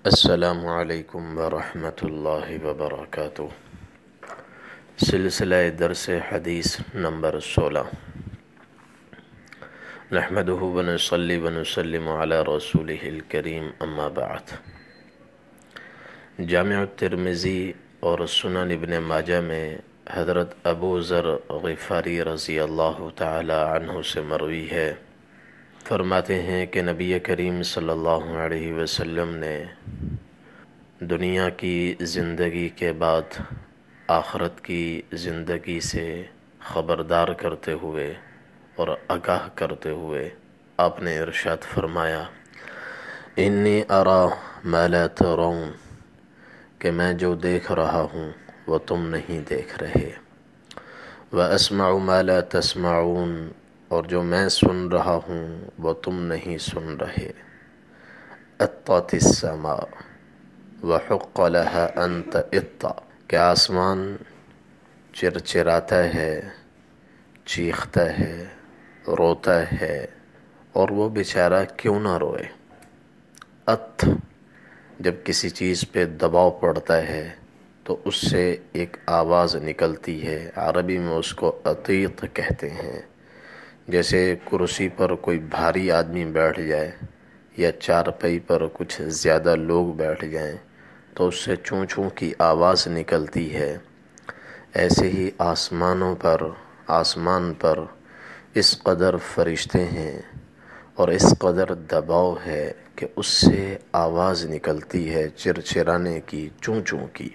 السلام علیکم ورحمۃ اللہ وبرکاتہ۔ سلسلہ درس حدیث نمبر 16۔ نحمدہ ونصلی ونسلم علی رسولہ الکریم، اما بعد۔ جامع الترمذی اور سنن ابن ماجہ میں حضرت ابو ذر غفاری رضی اللہ تعالی عنہ سے مروی ہے، فرماتے ہیں کہ نبی کریم صلی اللہ علیہ وسلم نے دنیا کی زندگی کے بعد آخرت کی زندگی سے خبردار کرتے ہوئے اور آگاہ کرتے ہوئے آپ نے ارشاد فرمایا، انی ارا ما لا ترون، کہ میں جو دیکھ رہا ہوں وہ تم نہیں دیکھ رہے، واسمع ما لا تسمعون، اور جو میں سن رہا ہوں وہ تم نہیں سن رہے، اطت السماء وحق لها ان تئط، کہ آسمان چرچراتا ہے، چیختا ہے، روتا ہے، اور وہ بیچارہ کیوں نہ روئے۔ ات، جب کسی چیز پہ دباؤ پڑتا ہے تو اس سے ایک آواز نکلتی ہے، عربی میں اس کو عطیط کہتے ہیں۔ جیسے کرسی پر کوئی بھاری آدمی بیٹھ جائے یا چارپائی پر کچھ زیادہ لوگ بیٹھ جائیں تو اس سے چوں چوں کی آواز نکلتی ہے، ایسے ہی آسمان پر اس قدر فرشتے ہیں اور اس قدر دباؤ ہے کہ اس سے آواز نکلتی ہے چرچرانے کی، چوں چوں کی۔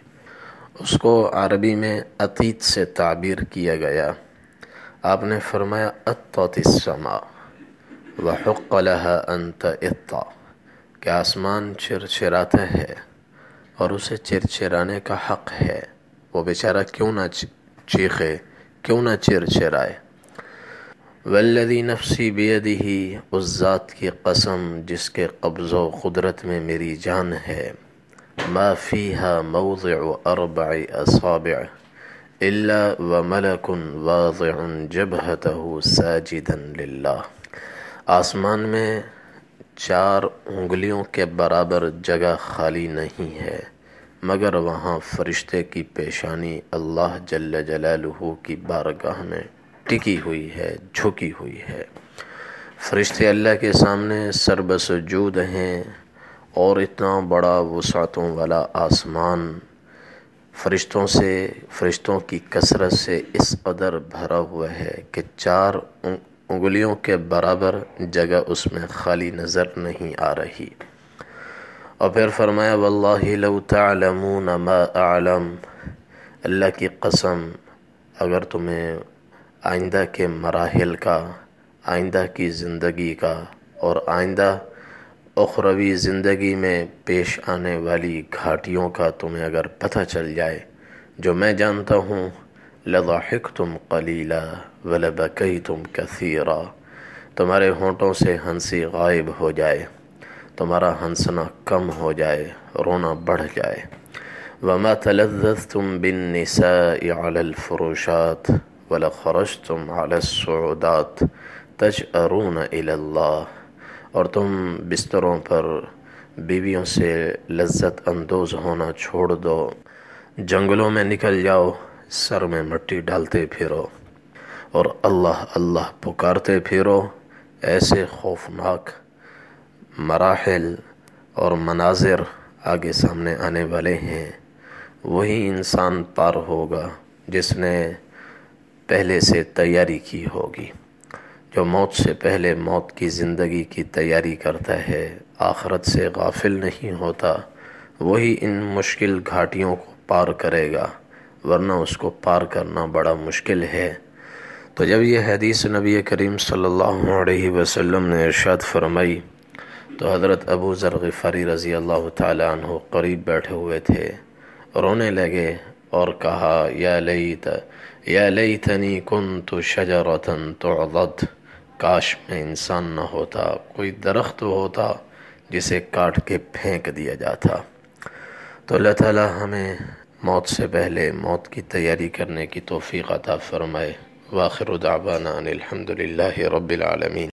اس کو عربی میں عطیط سے تعبیر کیا گیا۔ آپ نے فرمایا اطت السماء وحق لها ان تئط، کہ آسمان چرچراتا ہے اور اسے چرچرانے کا حق ہے، وہ بیچارہ کیوں نہ چیخے، کیوں نہ چرچرائے۔ والذی نفسی بیدہ، اس ذات کی قسم جس کے قبض و قدرت میں میری جان ہے، ما فیہا موضع 4 اصابع الا وملک واضع جبہتہ ساجدا للہ، آسمان میں 4 انگلیوں کے برابر جگہ خالی نہیں ہے مگر وہاں فرشتے کی پیشانی اللہ جل جلالہ کی بارگاہ میں ٹکی ہوئی ہے، جھکی ہوئی ہے۔ فرشتے اللہ کے سامنے سر بسجود ہیں، اور اتنا بڑا وسعتوں والا آسمان فرشتوں کی کثرت سے اس قدر بھرا ہوا ہے کہ 4 انگلیوں کے برابر جگہ اس میں خالی نظر نہیں آ رہی۔ اور پھر فرمایا واللہ لو تعلمون ما اعلم، اللہ کی قسم اگر تمہیں آئندہ کے مراحل کا، آئندہ کی زندگی کا اور آئندہ اخروی زندگی میں پیش آنے والی گھاٹیوں کا تمہیں اگر پتہ چل جائے جو میں جانتا ہوں، لضحکتم قلیلا ولبکیتم کثیرا، تمہارے ہونٹوں سے ہنسی غائب ہو جائے، تمہارا ہنسنا کم ہو جائے، رونا بڑھ جائے۔ وما تلذذتم بالنساء علی الفروشات ولخرجتم علی الصعودات تجأرون الی اللہ، اور تم بستروں پر بیویوں سے لذت اندوز ہونا چھوڑ دو، جنگلوں میں نکل جاؤ، سر میں مٹی ڈالتے پھرو اور اللہ اللہ پکارتے پھرو۔ ایسے خوفناک مراحل اور مناظر آگے سامنے آنے والے ہیں، وہی انسان پار ہوگا جس نے پہلے سے تیاری کی ہوگی۔ جو موت سے پہلے موت کی زندگی کی تیاری کرتا ہے، آخرت سے غافل نہیں ہوتا، وہی ان مشکل گھاٹیوں کو پار کرے گا، ورنہ اس کو پار کرنا بڑا مشکل ہے۔ تو جب یہ حدیث نبی کریم صلی اللہ علیہ وسلم نے ارشاد فرمائی تو حضرت ابو ذر غفاری رضی اللہ تعالی عنہ قریب بیٹھے ہوئے تھے، رونے لگے اور کہا یا لیتنی کنت شجرۃ تعضد، کاش میں انسان نہ ہوتا، کوئی درخت ہوتا جسے کاٹ کے پھینک دیا جاتا۔ تو اللہ تعالی ہمیں موت سے پہلے موت کی تیاری کرنے کی توفیق عطا فرمائے۔ وآخر دعوانا ان الحمد للہ رب العالمین۔